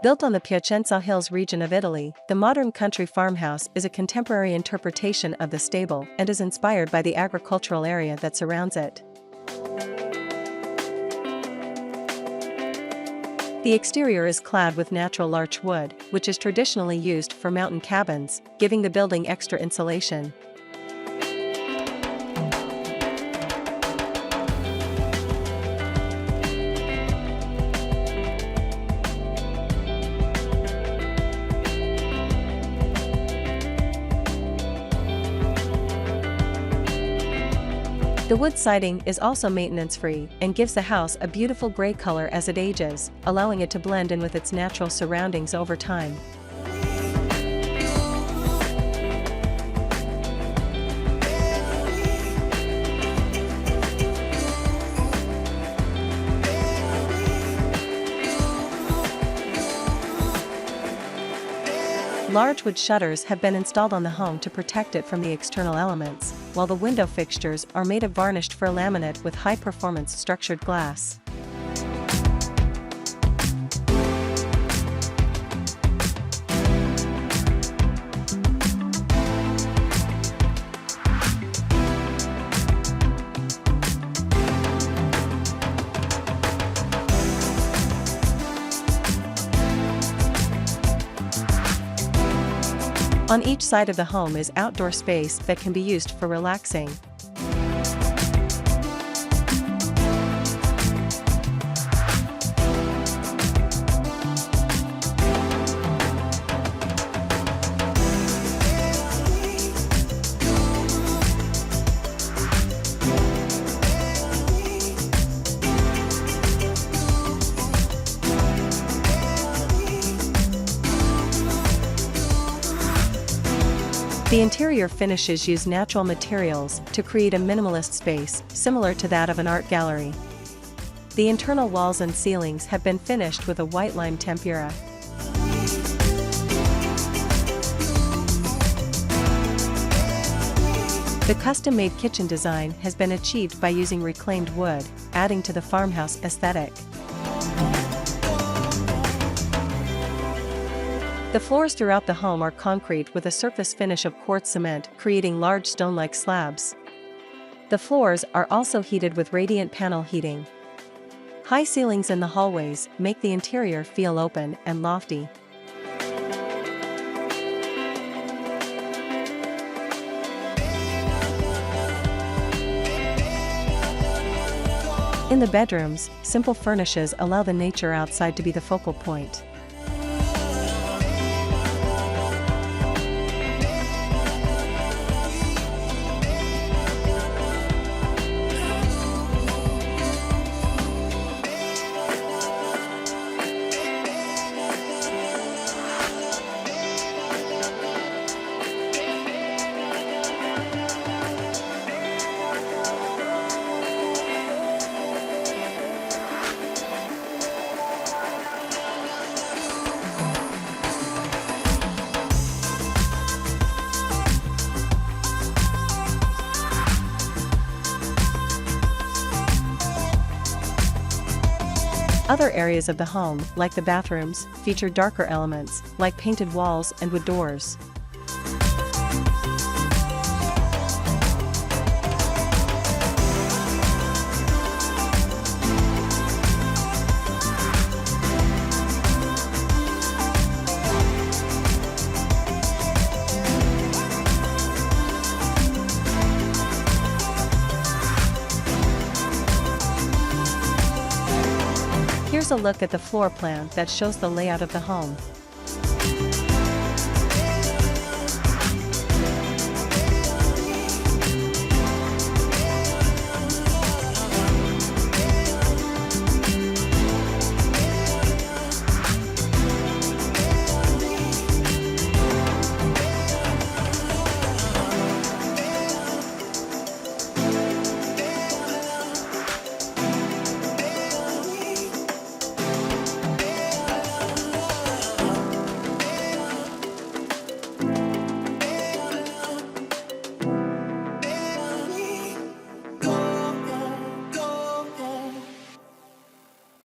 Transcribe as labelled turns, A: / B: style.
A: Built on the Piacenza Hills region of Italy, the modern country farmhouse is a contemporary interpretation of the stable and is inspired by the agricultural area that surrounds it. The exterior is clad with natural larch wood, which is traditionally used for mountain cabins, giving the building extra insulation. The wood siding is also maintenance-free and gives the house a beautiful gray color as it ages, allowing it to blend in with its natural surroundings over time. Large wood shutters have been installed on the home to protect it from the external elements, while the window fixtures are made of varnished fir laminate with high-performance structured glass. On each side of the home is outdoor space that can be used for relaxing. The interior finishes use natural materials to create a minimalist space, similar to that of an art gallery. The internal walls and ceilings have been finished with a white lime tempera. The custom-made kitchen design has been achieved by using reclaimed wood, adding to the farmhouse aesthetic. The floors throughout the home are concrete with a surface finish of quartz cement, creating large stone-like slabs. The floors are also heated with radiant panel heating. High ceilings in the hallways make the interior feel open and lofty. In the bedrooms, simple furnishings allow the nature outside to be the focal point. Other areas of the home, like the bathrooms, feature darker elements, like painted walls and wood doors. Here's a look at the floor plan that shows the layout of the home.